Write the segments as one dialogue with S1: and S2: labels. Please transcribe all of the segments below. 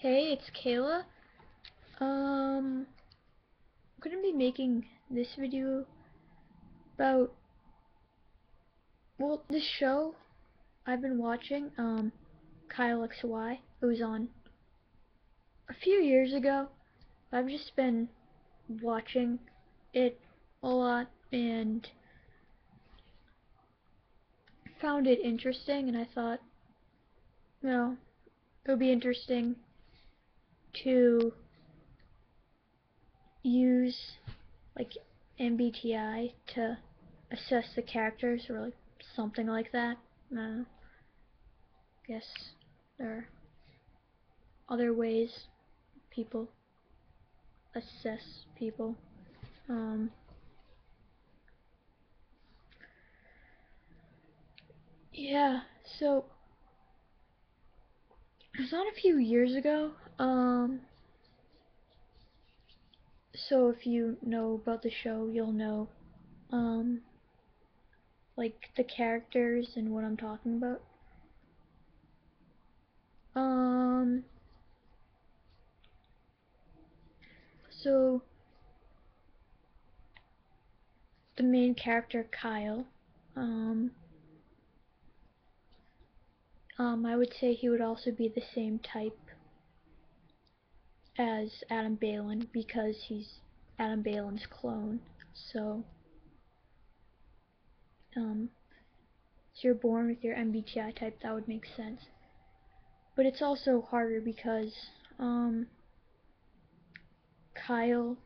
S1: Hey, it's Kayla. I'm gonna be making this video about, well, this show I've been watching, Kyle XY. It was on a few years ago. I've just been watching it a lot and found it interesting, and I thought, it would be interesting to use like MBTI to assess the characters or like something like that. I guess there are other ways people assess people. Um, yeah, so it was on a few years ago. So if you know about the show, you'll know, um, like the characters and what I'm talking about. Um, so the main character, Kyle, um, I would say he would also be the same type as Adam Balin because he's Adam Balin's clone. So, if you're born with your MBTI type, that would make sense. But it's also harder because Kyle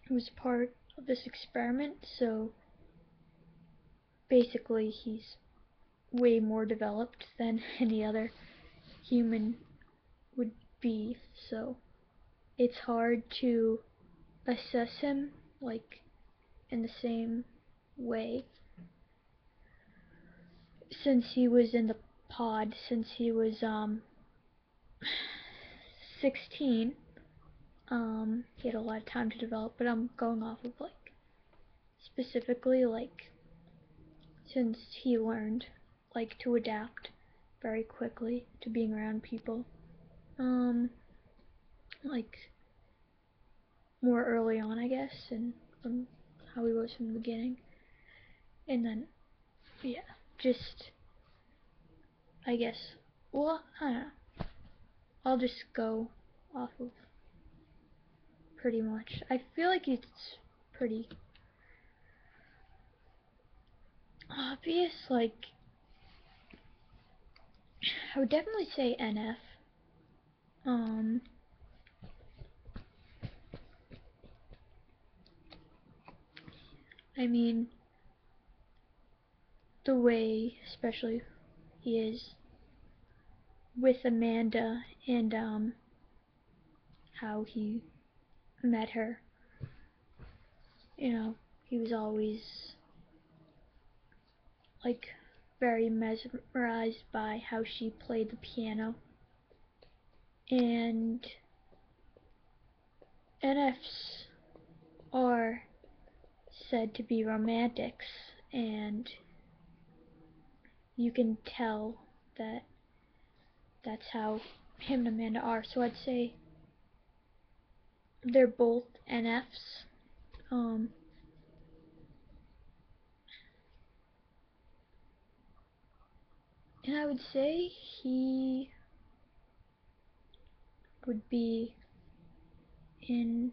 S1: was part of this experiment, so basically he's way more developed than any other human would be. So it's hard to assess him like in the same way since he was in the pod since he was 16. He had a lot of time to develop, but I'm going off of like specifically like since he learned like to adapt very quickly to being around people. Like more early on, I guess, and from how he was from the beginning. And then yeah, just I guess, well, I don't know. I'll just go off of pretty much. I feel like it's pretty obvious. Like, I would definitely say NF. Um, I mean, the way, especially he is with Amanda and how he met her. You know, he was always like very mesmerized by how she played the piano. And NFs are said to be romantics, and you can tell that that's how him and Amanda are. So I'd say they're both NFs. Um, and I would say he would be in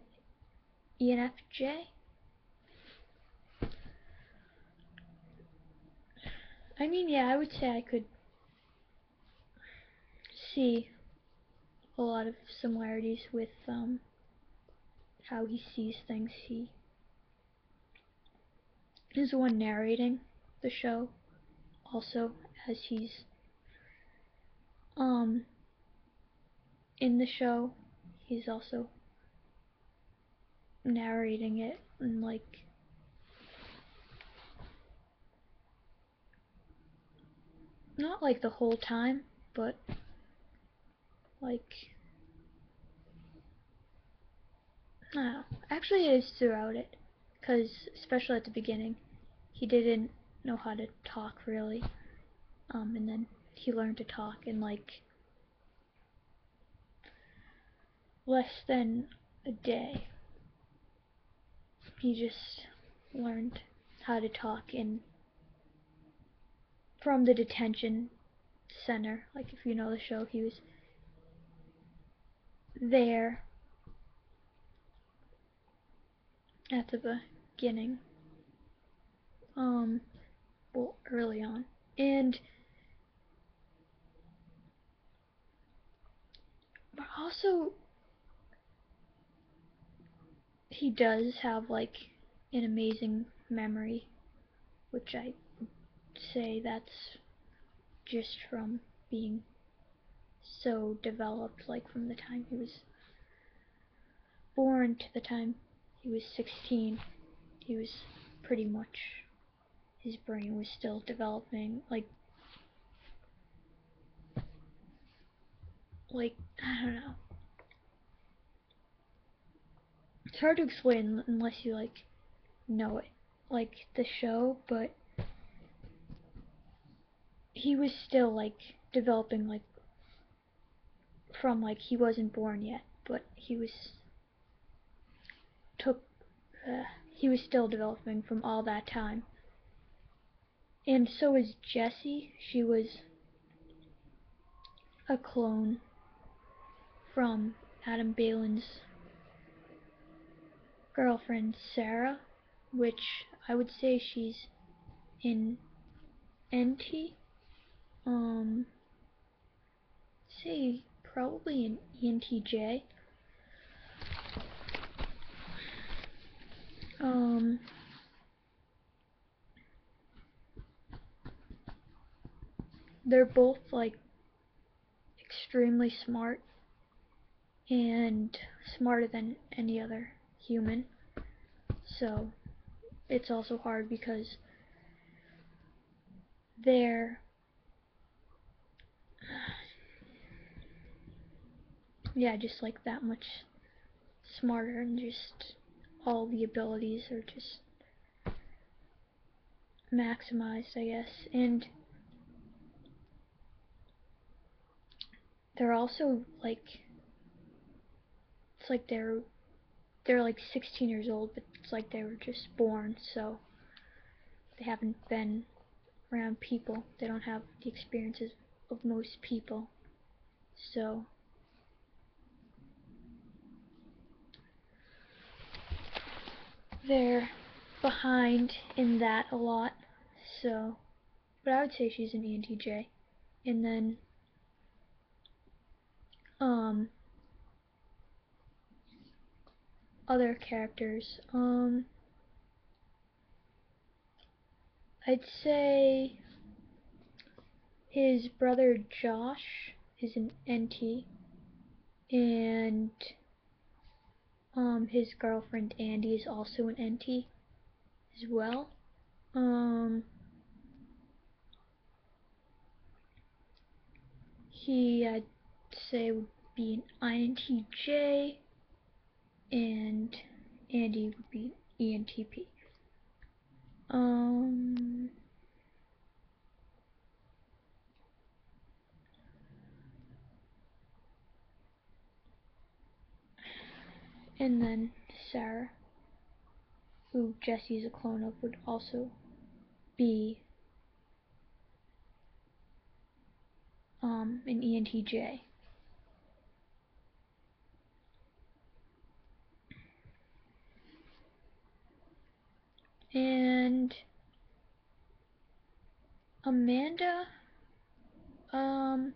S1: ENFJ. I mean, yeah, I would say I could see a lot of similarities with how he sees things. He is the one narrating the show, also as he's um in the show. He's also narrating it and like not like the whole time, but like I don't know. Actually, it is throughout it, because especially at the beginning, he didn't know how to talk really, and then he learned to talk, and like less than a day. He just learned how to talk in from the detention center. Like, if you know the show, he was there at the beginning, well, early on. And but also, he does have like an amazing memory, which I say that's just from being so developed, like from the time he was born to the time he was 16. He was pretty much, his brain was still developing, like I don't know. It's hard to explain unless you like know it, like the show, but he was still like developing, like from like he wasn't born yet, but took he was still developing from all that time. And so is Jessie. She was a clone from Adam Balin's girlfriend Sarah, which I would say she's in NT. Say probably an ENTJ. They're both like extremely smart and smarter than any other human. So it's also hard because they're just like that much smarter, and just all the abilities are just maximized, I guess. And they're also like, it's like they're like 16 years old, but it's like they were just born, so they haven't been around people. They don't have the experiences of most people. So they're behind in that a lot. So, but I would say she's an ENTJ. And then other characters. I'd say his brother Josh is an NT, and his girlfriend Andy is also an NT as well. He, I'd say, would be an INTJ, and Andy would be ENTP. And then Sarah, who Jessie is a clone of, would also be an ENTJ. And Amanda, I'd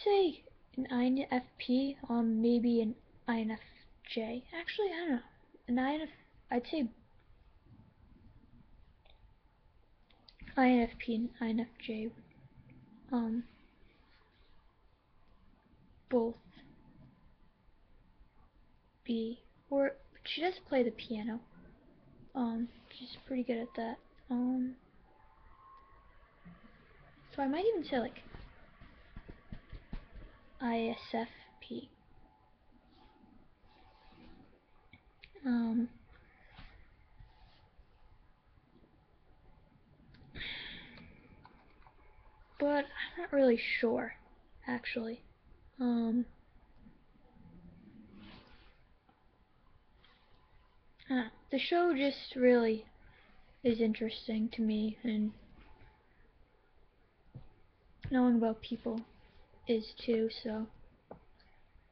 S1: say an INFP, maybe an INFJ. Actually, I don't know. I'd say INFP and INFJ would both be, or she does play the piano. She's pretty good at that. So I might even say like ISFP. but I'm not really sure, actually. Um, the show just really is interesting to me, and knowing about people is too, so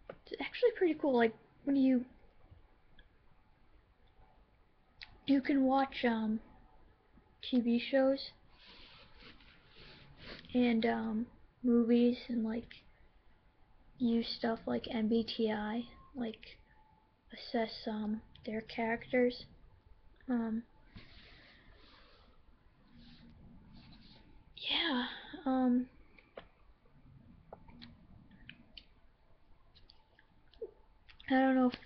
S1: it's actually pretty cool. Like, when you can watch TV shows and movies and like use stuff like MBTI, like assess their characters. Um, yeah. I don't know if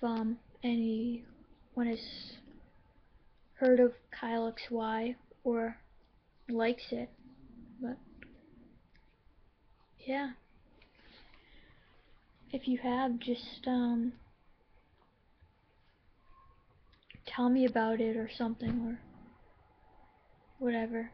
S1: anyone has heard of Kyle XY or likes it, but yeah. If you have, just tell me about it or something or whatever.